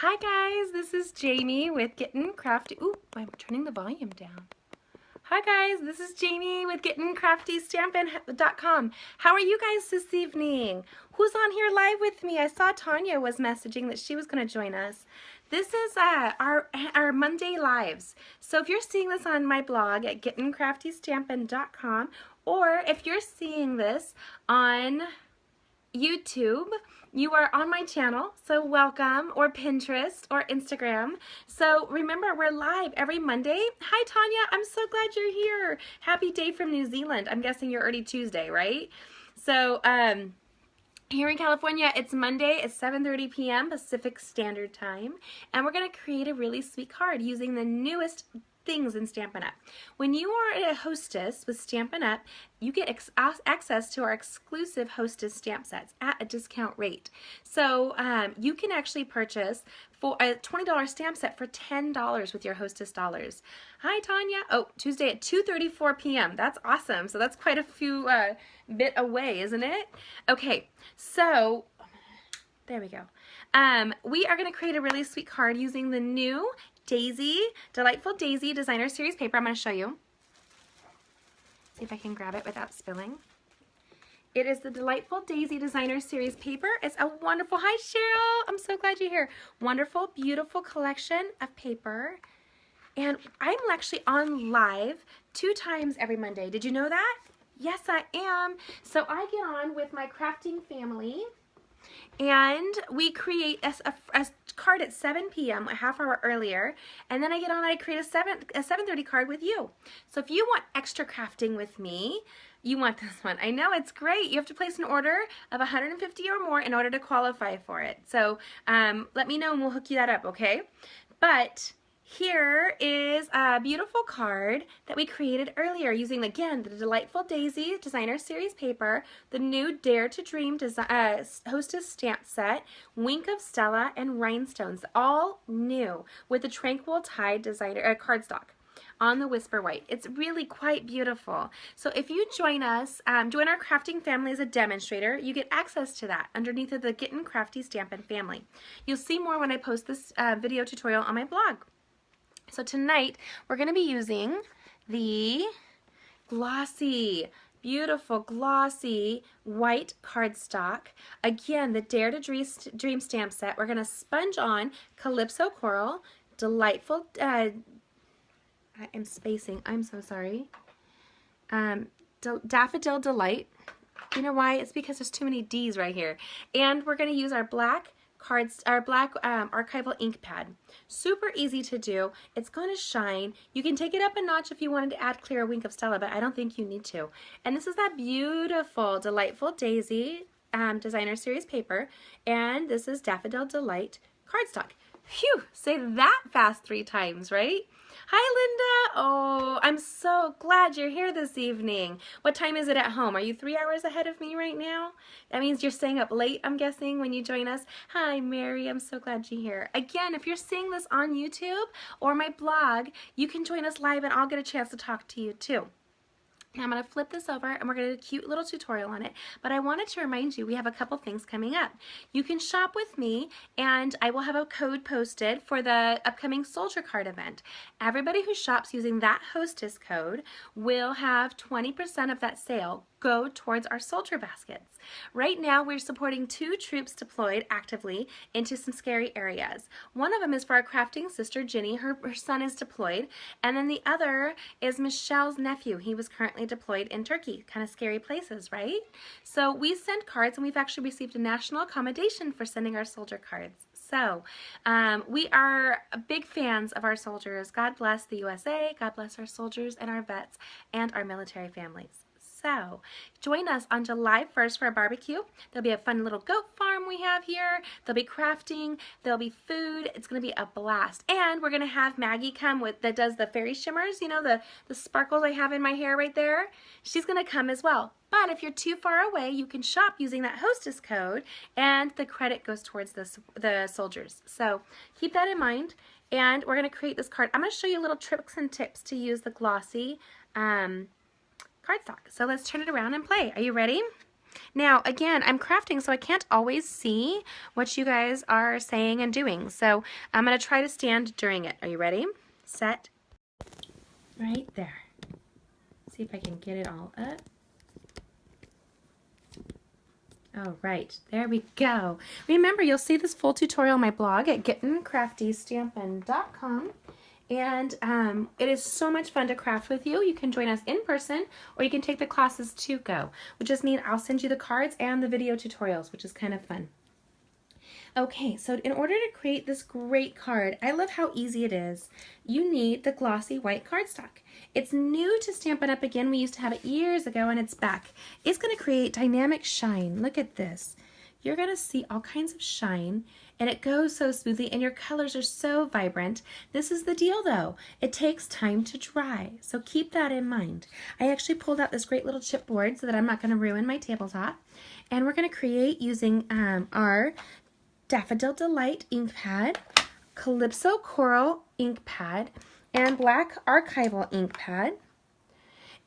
Hi guys, this is Jamie with Gettin' Crafty. Ooh, I'm turning the volume down. Hi guys, this is Jamie with GettinCraftyStampin.com. How are you guys this evening? Who's on here live with me? I saw Tanya was messaging that she was going to join us. This is our Monday lives. So if you're seeing this on my blog at GettinCraftyStampin.com, or if you're seeing this on YouTube, you are on my channel, so welcome, or Pinterest, or Instagram. So remember, we're live every Monday. Hi, Tanya. I'm so glad you're here. Happy day from New Zealand. I'm guessing you're already Tuesday, right? So, here in California, it's Monday at 7:30 p.m. Pacific Standard Time, and we're going to create a really sweet card using the newest things in Stampin' Up! When you are a hostess with Stampin' Up!, you get access to our exclusive hostess stamp sets at a discount rate. So you can actually purchase for a $20 stamp set for $10 with your hostess dollars. Hi, Tanya. Oh, Tuesday at 2:34 p.m. That's awesome. So that's quite a few bit away, isn't it? Okay, so there we go. We are going to create a really sweet card using the new Daisy, Delightful Daisy Designer Series paper. I'm going to show you. See if I can grab it without spilling. It is the Delightful Daisy Designer Series paper. It's a wonderful, hi Cheryl, I'm so glad you're here. Wonderful, beautiful collection of paper. And I'm actually on live 2 times every Monday. Did you know that? Yes, I am. So I get on with my crafting family, and we create a card at 7 p.m., a half hour earlier, and then I get on and I create a 7:30 card with you. So if you want extra crafting with me, you want this one. I know, it's great. You have to place an order of 150 or more in order to qualify for it. So let me know and we'll hook you that up, okay? But here is a beautiful card that we created earlier using, again, the Delightful Daisy Designer Series paper, the new Dare to Dream Hostess stamp set, Wink of Stella, and Rhinestones, all new with the Tranquil Tide designer cardstock on the Whisper White. It's really quite beautiful. So if you join us, join our crafting family as a demonstrator, you get access to that underneath of the Gettin' Crafty Stampin' family. You'll see more when I post this video tutorial on my blog. So tonight we're going to be using the glossy, beautiful glossy white cardstock. Again, the Dare to Dream stamp set. We're going to sponge on Calypso Coral, Delightful, I'm spacing, I'm so sorry, Daffodil Delight. You know why? It's because there's too many D's right here. And we're going to use our black archival ink pad. Super easy to do. It's going to shine. You can take it up a notch if you wanted to add clear Wink of Stella, but I don't think you need to. And this is that beautiful Delightful Daisy Designer Series paper, and this is Daffodil Delight cardstock. Phew, say that fast 3 times, right? Hi, Linda. Oh, I'm so glad you're here this evening. What time is it at home? Are you 3 hours ahead of me right now? That means you're staying up late, I'm guessing, when you join us. Hi, Mary. I'm so glad you're here. Again, if you're seeing this on YouTube or my blog, you can join us live and I'll get a chance to talk to you too. Now I'm going to flip this over and we're going to do a cute little tutorial on it, but I wanted to remind you we have a couple things coming up. You can shop with me and I will have a code posted for the upcoming Soldier Card event. Everybody who shops using that hostess code will have 20% of that sale go towards our soldier baskets. Right now we're supporting 2 troops deployed actively into some scary areas. One of them is for our crafting sister Ginny. Her son is deployed, and then the other is Michelle's nephew. He was currently deployed in Turkey. Kind of scary places, right? So we send cards, and we've actually received a national accommodation for sending our soldier cards. So we are big fans of our soldiers. God bless the USA, God bless our soldiers and our vets and our military families. So join us on July 1st for a barbecue. There'll be a fun little goat farm we have here. There'll be crafting. There'll be food. It's going to be a blast. And we're going to have Maggie come that does the fairy shimmers. You know, the sparkles I have in my hair right there. She's going to come as well. But if you're too far away, you can shop using that hostess code and the credit goes towards the soldiers. So keep that in mind. And we're going to create this card. I'm going to show you little tricks and tips to use the glossy cardstock. So let's turn it around and play. Are you ready? Now, again, I'm crafting, so I can't always see what you guys are saying and doing. So I'm going to try to stand during it. Are you ready? Set. Right there. See if I can get it all up. All right, there we go. Remember, you'll see this full tutorial on my blog at gettingcraftystampin.com. And it is so much fun to craft with you. You can join us in person, or you can take the classes to go, which just means I'll send you the cards and the video tutorials, which is kind of fun. Okay, so in order to create this great card, I love how easy it is. You need the glossy white cardstock. It's new to Stampin' Up! Again. We used to have it years ago, and it's back. It's going to create dynamic shine. Look at this. You're going to see all kinds of shine, and it goes so smoothly, and your colors are so vibrant. This is the deal, though. It takes time to dry, so keep that in mind. I actually pulled out this great little chipboard so that I'm not going to ruin my tabletop, and we're going to create using our Daffodil Delight ink pad, Calypso Coral ink pad, and Black Archival ink pad.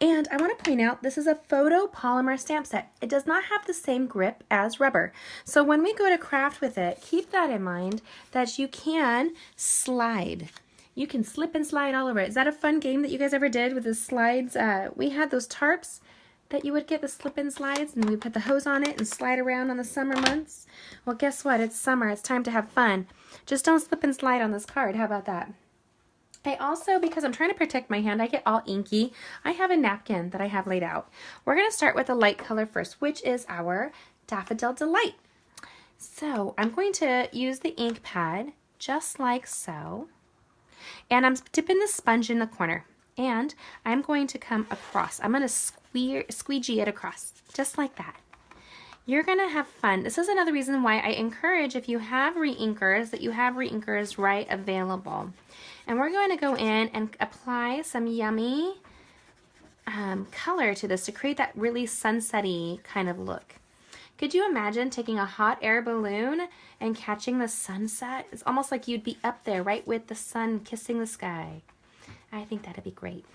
And I want to point out, this is a photopolymer stamp set. It does not have the same grip as rubber. So when we go to craft with it, keep that in mind that you can slide. You can slip and slide all over it. Is that a fun game that you guys ever did with the slides? We had those tarps that you would get, the slip and slides, and we put the hose on it and slide around on the summer months. Well, guess what? It's summer. It's time to have fun. Just don't slip and slide on this card. How about that? I also, because I'm trying to protect my hand, I get all inky, I have a napkin that I have laid out. We're going to start with a light color first, which is our Daffodil Delight. So I'm going to use the ink pad just like so, and I'm dipping the sponge in the corner, and I'm going to come across. I'm going to squeegee it across, just like that. You're going to have fun. This is another reason why I encourage, if you have re-inkers, that you have re-inkers right available. And we're going to go in and apply some yummy color to this to create that really sunset-y kind of look. Could you imagine taking a hot air balloon and catching the sunset? It's almost like you'd be up there right with the sun kissing the sky. I think that'd be great.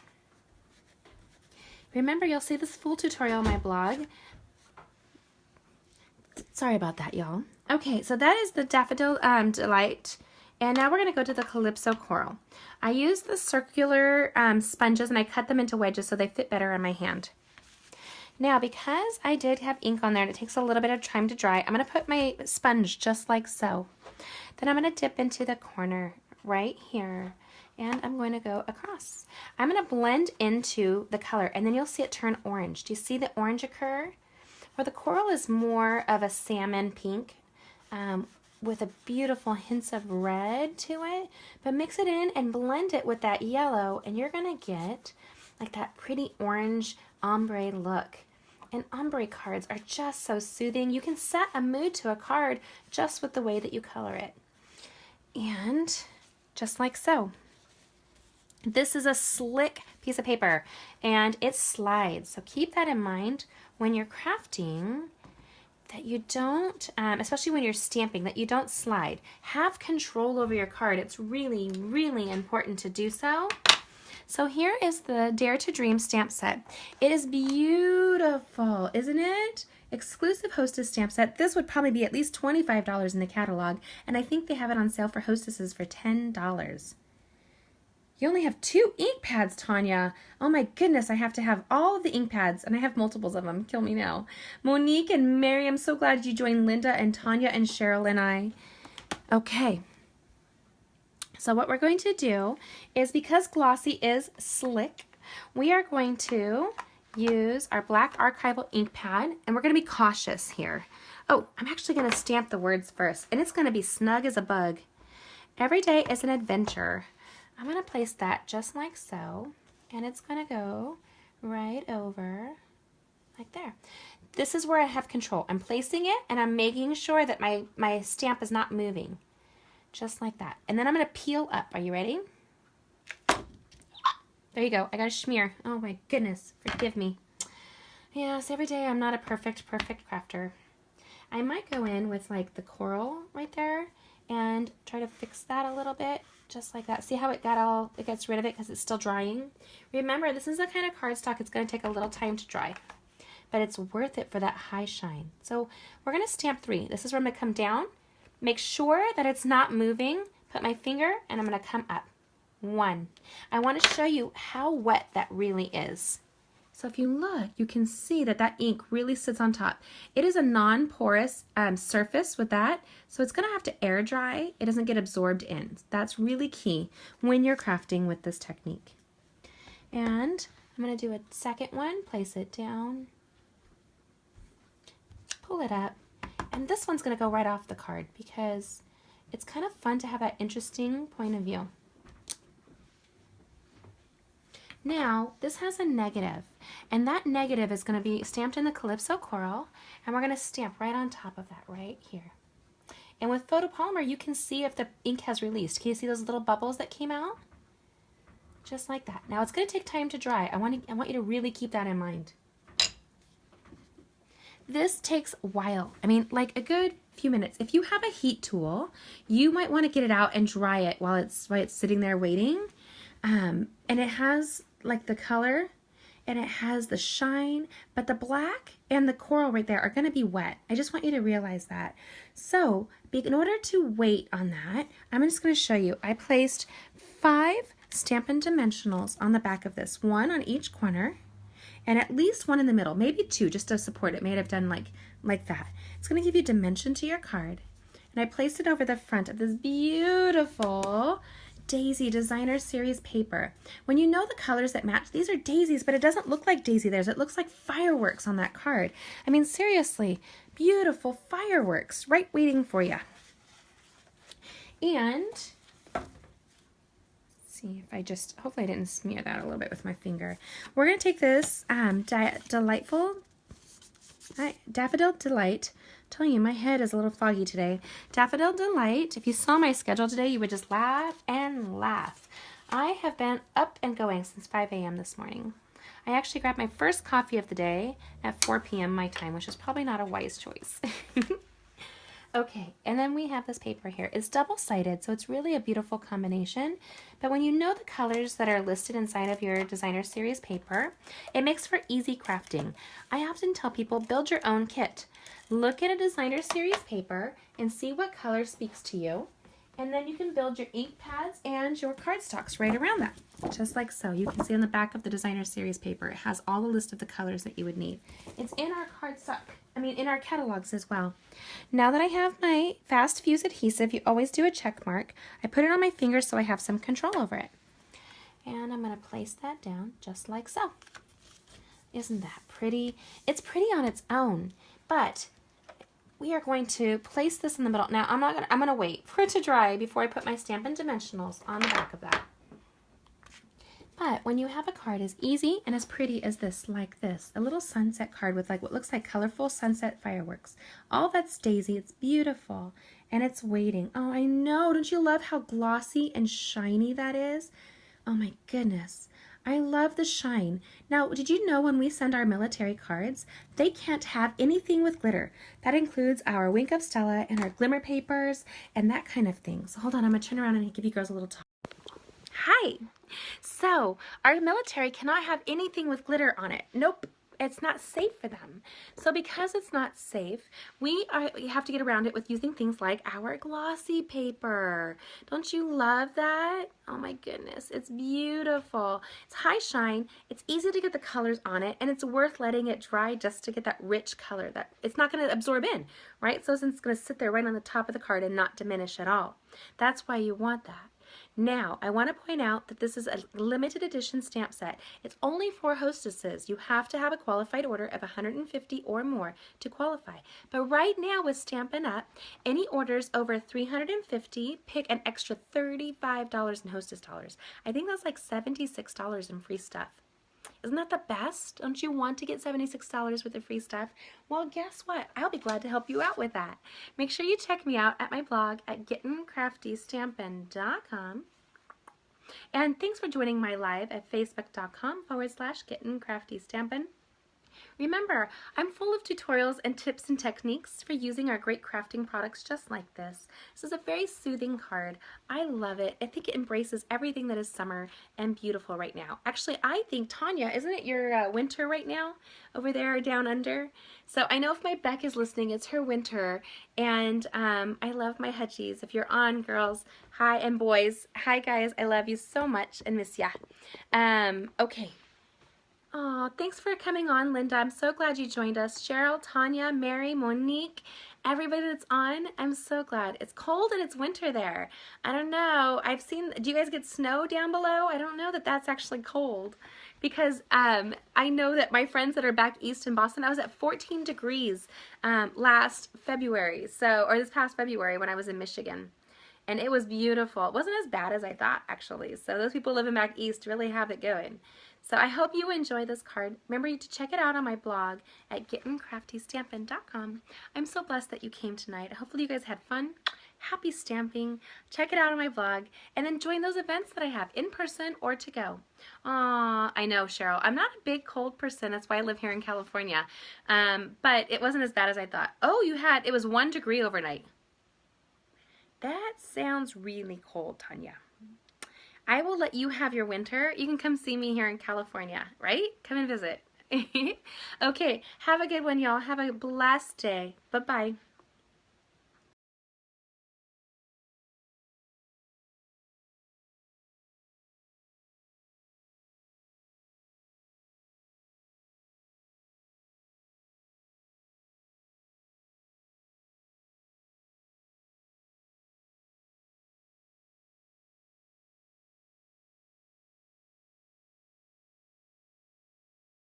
Remember, you'll see this full tutorial on my blog. Sorry about that, y'all. Okay, so that is the Daffodil Delight. And now we're going to go to the Calypso Coral. I use the circular sponges, and I cut them into wedges so they fit better on my hand. Now, because I did have ink on there and it takes a little bit of time to dry, I'm going to put my sponge just like so. Then I'm going to dip into the corner right here, and I'm going to go across. I'm going to blend into the color, and then you'll see it turn orange. Do you see the orange occur? Where the coral is more of a salmon pink, with a beautiful hints of red to it, but mix it in and blend it with that yellow, and you're gonna get like that pretty orange ombre look. And ombre cards are just so soothing. You can set a mood to a card just with the way that you color it. And just like so. This is a slick piece of paper, and it slides, so keep that in mind when you're crafting, that you don't, especially when you're stamping, that you don't slide. Have control over your card. It's really, really important to do so. So here is the Dare to Dream stamp set. It is beautiful, isn't it? Exclusive Hostess stamp set. This would probably be at least $25 in the catalog, and I think they have it on sale for hostesses for $10. You only have 2 ink pads, Tanya. Oh my goodness, I have to have all of the ink pads, and I have multiples of them. Kill me now. Monique and Mary, I'm so glad you joined Linda and Tanya and Cheryl and I. Okay. So what we're going to do is, because glossy is slick, we are going to use our Black Archival ink pad, and we're going to be cautious here. Oh, I'm actually going to stamp the words first, and it's going to be snug as a bug. Every day is an adventure. I'm going to place that just like so, and it's going to go right over like there. This is where I have control. I'm placing it, and I'm making sure that my stamp is not moving. Just like that. And then I'm going to peel up. Are you ready? There you go. I got a smear. Oh my goodness. Forgive me. Yes, every day I'm not a perfect crafter. I might go in with like the coral right there and try to fix that a little bit. Just like that. See how it gets rid of it because it's still drying? Remember, this is the kind of cardstock it's going to take a little time to dry. but it's worth it for that high shine. So we're going to stamp 3. This is where I'm going to come down. Make sure that it's not moving. Put my finger and I'm going to come up. 1. I want to show you how wet that really is. So if you look, you can see that that ink really sits on top. It is a non-porous surface with that, so it's going to have to air dry. It doesn't get absorbed in. That's really key when you're crafting with this technique. And I'm going to do a second one, place it down, pull it up, and this one's going to go right off the card because it's kind of fun to have that interesting point of view. Now, this has a negative, and that negative is going to be stamped in the Calypso Coral, and we're going to stamp right on top of that right here. And with photopolymer, you can see if the ink has released. Can you see those little bubbles that came out? Just like that. Now, it's going to take time to dry. I want you to really keep that in mind. This takes a while. I mean, like a good few minutes. If you have a heat tool, you might want to get it out and dry it while it's sitting there waiting. And it has like the color and it has the shine, but the black and the coral right there are going to be wet. I just want you to realize that. So in order to wait on that, I'm just going to show you. I placed 5 Stampin' Dimensionals on the back of this, 1 on each corner and at least 1 in the middle, maybe 2 just to support it. May have done like that. It's going to give you dimension to your card. And I placed it over the front of this beautiful Daisy Designer Series paper. When you know the colors that match, these are daisies, but it doesn't look like daisy theirs. It looks like fireworks on that card. I mean, seriously, beautiful fireworks right waiting for you. And see if I just, hopefully I didn't smear that a little bit with my finger. We're going to take this Daffodil Delight. Telling you, my head is a little foggy today. Daffodil Delight. If you saw my schedule today, you would just laugh and laugh. I have been up and going since 5 a.m. this morning. I actually grabbed my first coffee of the day at 4 p.m. my time, which is probably not a wise choice. Okay, and then we have this paper here. It's double-sided, so it's really a beautiful combination. But when you know the colors that are listed inside of your Designer Series paper, it makes for easy crafting. I often tell people, build your own kit. Look at a Designer Series paper and see what color speaks to you. And then you can build your ink pads and your cardstocks right around that, just like so. You can see on the back of the Designer Series paper, it has all the list of the colors that you would need. It's in our in our catalogs as well. Now that I have my Fast Fuse adhesive, you always do a check mark. I put it on my finger so I have some control over it. And I'm going to place that down just like so. Isn't that pretty? It's pretty on its own, but we are going to place this in the middle. Now, I'm going to wait for it to dry before I put my Stampin' Dimensionals on the back of that. But when you have a card as easy and as pretty as this, like this, a little sunset card with like what looks like colorful sunset fireworks, all that's daisy, it's beautiful, and it's waiting. Oh, I know. Don't you love how glossy and shiny that is? Oh my goodness. I love the shine. Now, did you know when we send our military cards, they can't have anything with glitter. That includes our Wink of Stella and our glimmer papers and that kind of thing. So hold on, I'm going to turn around and give you girls a little talk. Hi. So, our military cannot have anything with glitter on it. Nope. It's not safe for them. So because it's not safe, we have to get around it with using things like our glossy paper. Don't you love that? Oh my goodness, it's beautiful. It's high shine, it's easy to get the colors on it, and it's worth letting it dry just to get that rich color that it's not going to absorb in, right? So it's going to sit there right on the top of the card and not diminish at all. That's why you want that. Now, I want to point out that this is a limited edition stamp set. It's only for hostesses. You have to have a qualified order of 150 or more to qualify. But right now with Stampin' Up!, any orders over 350 pick an extra $35 in hostess dollars. I think that's like $76 in free stuff. Isn't that the best? Don't you want to get $76 with the free stuff? Well, guess what? I'll be glad to help you out with that. Make sure you check me out at my blog at GettinCraftyStampin.com. And thanks for joining my live at Facebook.com/GettinCraftyStampin. Remember, I'm full of tutorials and tips and techniques for using our great crafting products just like this. This is a very soothing card. I love it. I think it embraces everything that is summer and beautiful right now. Actually, I think, Tanya, isn't it your winter right now over there down under? So I know if my Beck is listening, it's her winter, and I love my Hutchies. If you're on, girls, hi, and boys, hi guys, I love you so much and miss ya. Okay. Oh, thanks for coming on, Linda. I'm so glad you joined us. Cheryl, Tanya, Mary, Monique, everybody that's on, I'm so glad. It's cold and it's winter there. I don't know. I've seen, do you guys get snow down below? I don't know that that's actually cold because I know that my friends that are back east in Boston, I was at 14 degrees last February, or this past February when I was in Michigan. And it was beautiful. It wasn't as bad as I thought, actually. So those people living back east really have it going. So I hope you enjoy this card. Remember to check it out on my blog at gettingcraftystampin.com. I'm so blessed that you came tonight. Hopefully you guys had fun. Happy stamping. Check it out on my blog. And then join those events that I have in person or to go. Aw, I know, Cheryl. I'm not a big cold person. That's why I live here in California. But it wasn't as bad as I thought. Oh, it was 1 degree overnight. That sounds really cold, Tanya. I will let you have your winter. You can come see me here in California, right? Come and visit. Okay, have a good one, y'all. Have a blessed day. Bye-bye.